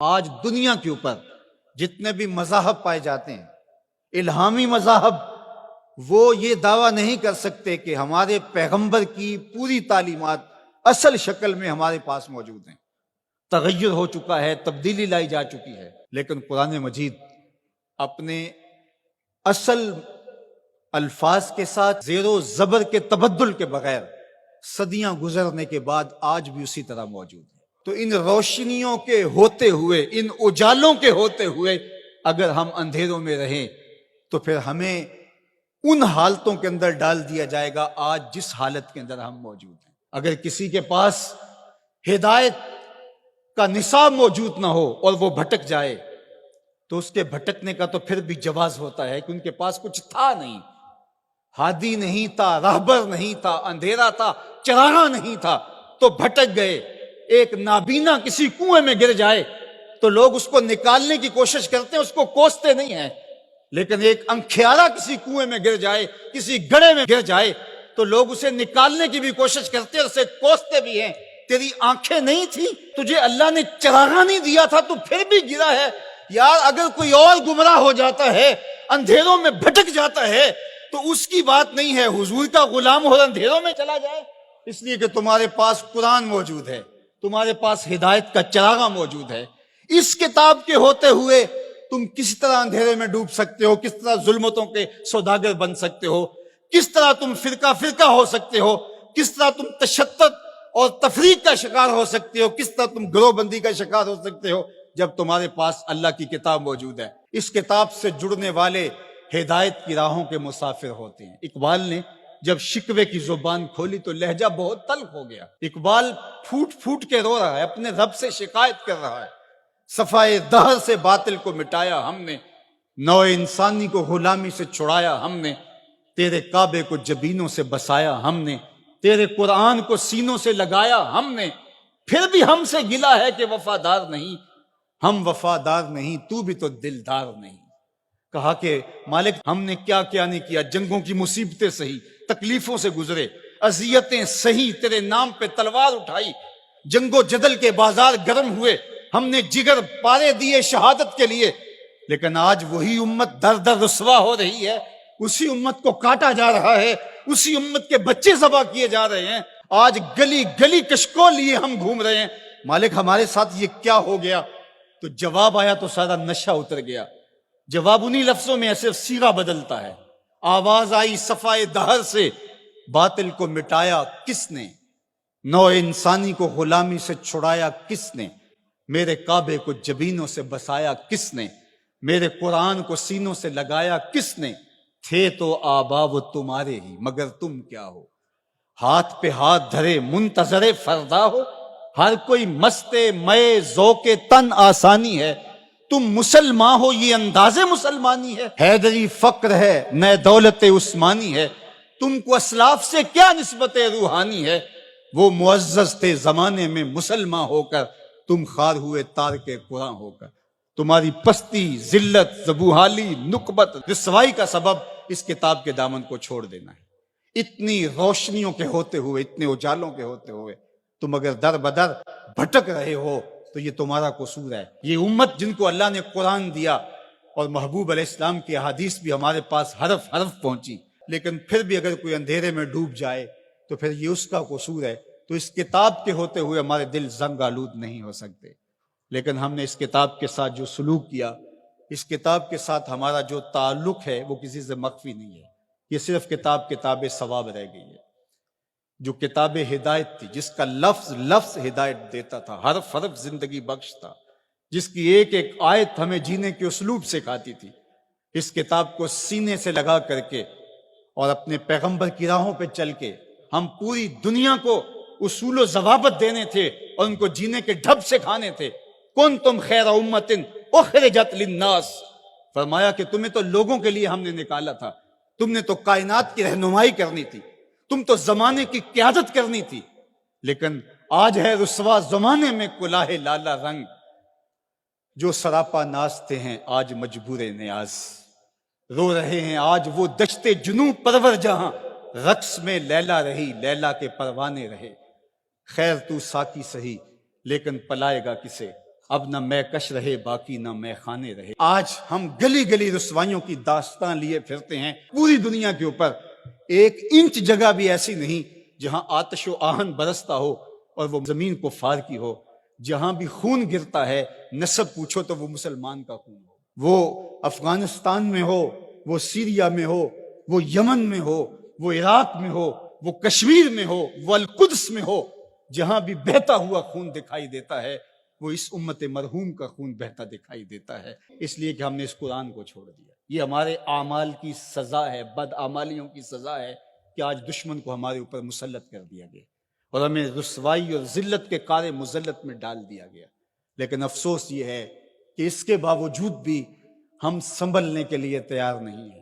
آج دنیا کے اوپر جتنے بھی مذاہب پائے جاتے ہیں، الہامی مذاہب، وہ یہ دعویٰ نہیں کر سکتے کہ ہمارے پیغمبر کی پوری تعلیمات اصل شکل میں ہمارے پاس موجود ہیں۔ تغیر ہو چکا ہے، تبدیلی لائی جا چکی ہے، لیکن قرآن مجید اپنے اصل الفاظ کے ساتھ زیر و زبر کے تبدل کے بغیر صدیاں گزرنے کے بعد آج بھی اسی طرح موجود ہے۔ تو ان روشنیوں کے ہوتے ہوئے، ان اجالوں کے ہوتے ہوئے اگر ہم اندھیروں میں رہیں تو پھر ہمیں ان حالتوں کے اندر ڈال دیا جائے گا آج جس حالت کے اندر ہم موجود ہیں۔ اگر کسی کے پاس ہدایت کا نصاب موجود نہ ہو اور وہ بھٹک جائے تو اس کے بھٹکنے کا تو پھر بھی جواز ہوتا ہے کہ ان کے پاس کچھ تھا نہیں، ہادی نہیں تھا، راہبر نہیں تھا، اندھیرا تھا، چراغاں نہیں تھا، تو بھٹک گئے۔ ایک نابینا کسی کنویں میں گر جائے تو لوگ اس کو نکالنے کی کوشش کرتے ہیں، اس کو کوستے نہیں ہیں، لیکن ایک انکھیارا کسی کنویں میں گر جائے، کسی گڑھے میں گر جائے تو لوگ اسے نکالنے کی بھی کوشش کرتے ہیں، اسے کوستے بھی ہیں۔ تیری آنکھیں نہیں تھی، تجھے اللہ نے چراغاں نہیں دیا تھا، تو پھر بھی گرا ہے۔ یار اگر کوئی اور گمراہ ہو جاتا ہے، اندھیروں میں بھٹک جاتا ہے، تو اس کی بات نہیں ہے حضور کا غلام ہو اندھیروں میں چلا جائے، اس لیے کہ تمہارے پاس قرآن موجود ہے، تمہارے پاس ہدایت کا چراغاں موجود ہے۔ اس کتاب کے ہوتے ہوئے تم کس طرح اندھیرے میں ڈوب سکتے ہو، کس طرح ظلمتوں کے سوداگر بن سکتے ہو، کس طرح تم فرقہ فرقہ ہو سکتے ہو، کس طرح تم تشدد اور تفریق کا شکار ہو سکتے ہو، کس طرح تم گروہ بندی کا شکار ہو سکتے ہو جب تمہارے پاس اللہ کی کتاب موجود ہے۔ اس کتاب سے جڑنے والے ہدایت کی راہوں کے مسافر ہوتے ہیں۔ اقبال نے جب شکوے کی زبان کھولی تو لہجہ بہت تلخ ہو گیا۔ اقبال پھوٹ پھوٹ کے رو رہا ہے، اپنے رب سے شکایت کر رہا ہے۔ صفائے دہر سے باطل کو مٹایا ہم نے، نو انسانی کو غلامی سے چھڑایا ہم نے، تیرے کعبے کو جبینوں سے بسایا ہم نے، تیرے قرآن کو سینوں سے لگایا ہم نے، پھر بھی ہم سے گلا ہے کہ وفادار نہیں، ہم وفادار نہیں، تو بھی تو دلدار نہیں۔ کہا کہ مالک ہم نے کیا کیا نہیں کیا، جنگوں کی مصیبتیں سہی، تکلیفوں سے گزرے، اذیتیں سہی، تیرے نام پہ تلوار اٹھائی، جنگ و جدل کے بازار گرم ہوئے، ہم نے جگر پارے دیے شہادت کے لیے، لیکن آج وہی امت در در رسوا ہو رہی ہے، اسی امت کو کاٹا جا رہا ہے، اسی امت کے بچے ذبح کیے جا رہے ہیں، آج گلی گلی کشکول لیے ہم گھوم رہے ہیں، مالک ہمارے ساتھ یہ کیا ہو گیا؟ تو جواب آیا تو سارا نشہ اتر گیا۔ جواب انہی لفظوں میں صرف صیغہ بدلتا ہے۔ آواز آئی صفائے دہر سے، باطل کو مٹایا کس نے، نو انسانی کو غلامی سے چھڑایا کس نے، میرے کعبے کو جبینوں سے بسایا کس نے، میرے قرآن کو سینوں سے لگایا کس نے، تھے تو آبا وہ تمہارے ہی مگر تم کیا ہو، ہاتھ پہ ہاتھ دھرے منتظر فردا ہو، ہر کوئی مست مئے ذوق تن آسانی ہے، تم مسلمان ہو یہ انداز مسلمانی ہے، حیدری فقر ہے نئے دولت عثمانی ہے، تم کو اسلاف سے کیا نسبت روحانی ہے، وہ معزز تھے زمانے میں مسلمان ہو کر، تم خار ہوئے تارک قرآن ہو کر، تمہاری پستی، ذلت، زبوحالی، نکبت، رسوائی کا سبب اس کتاب کے دامن کو چھوڑ دینا ہے۔ اتنی روشنیوں کے ہوتے ہوئے، اتنے اجالوں کے ہوتے ہوئے تم اگر در بدر بھٹک رہے ہو تو یہ تمہارا قصور ہے۔ یہ امت جن کو اللہ نے قرآن دیا اور محبوب علیہ السلام کی احادیث بھی ہمارے پاس حرف حرف پہنچی، لیکن پھر بھی اگر کوئی اندھیرے میں ڈوب جائے تو پھر یہ اس کا قصور ہے۔ تو اس کتاب کے ہوتے ہوئے ہمارے دل زنگ آلود نہیں ہو سکتے، لیکن ہم نے اس کتاب کے ساتھ جو سلوک کیا، اس کتاب کے ساتھ ہمارا جو تعلق ہے وہ کسی سے مخفی نہیں ہے۔ یہ صرف کتاب ثواب رہ گئی ہے۔ جو کتاب ہدایت تھی، جس کا لفظ لفظ ہدایت دیتا تھا، حرف حرف زندگی بخش تھا، جس کی ایک ایک آیت ہمیں جینے کے اسلوب سکھاتی تھی، اس کتاب کو سینے سے لگا کر کے اور اپنے پیغمبر کی راہوں پہ چل کے ہم پوری دنیا کو اصول و ضوابط دینے تھے اور ان کو جینے کے ڈھب سکھانے تھے۔ کنتم خیر امت اخرجت للناس، فرمایا کہ تمہیں تو لوگوں کے لیے ہم نے نکالا تھا، تم نے تو کائنات کی رہنمائی کرنی تھی، تم تو زمانے کی قیادت کرنی تھی، لیکن آج ہے رسوا زمانے میں کلاہ لالا رنگ، جو سراپا نازتے ہیں آج مجبور نیاز، رو رہے ہیں آج وہ دشت جنوب پرور جہاں، رقص میں لیلا رہی لیلا کے پروانے رہے، خیر تو ساکی سہی لیکن پلائے گا کسے، اب نہ میں کش رہے باقی نہ میں خانے رہے۔ آج ہم گلی گلی رسوائیوں کی داستان لیے پھرتے ہیں۔ پوری دنیا کے اوپر 1 انچ جگہ بھی ایسی نہیں جہاں آتش و آہن برستا ہو اور وہ زمین کو فار کی ہو۔ جہاں بھی خون گرتا ہے نسب پوچھو تو وہ مسلمان کا خون ہو، وہ افغانستان میں ہو، وہ سیریا میں ہو، وہ یمن میں ہو، وہ عراق میں ہو، وہ کشمیر میں ہو، وہ القدس میں ہو۔ جہاں بھی بہتا ہوا خون دکھائی دیتا ہے وہ اس امت مرحوم کا خون بہتا دکھائی دیتا ہے، اس لیے کہ ہم نے اس قرآن کو چھوڑ دیا۔ یہ ہمارے اعمال کی سزا ہے، بد اعمالیوں کی سزا ہے کہ آج دشمن کو ہمارے اوپر مسلط کر دیا گیا اور ہمیں رسوائی اور ذلت کے کار مذلت میں ڈال دیا گیا۔ لیکن افسوس یہ ہے کہ اس کے باوجود بھی ہم سنبھلنے کے لیے تیار نہیں ہیں۔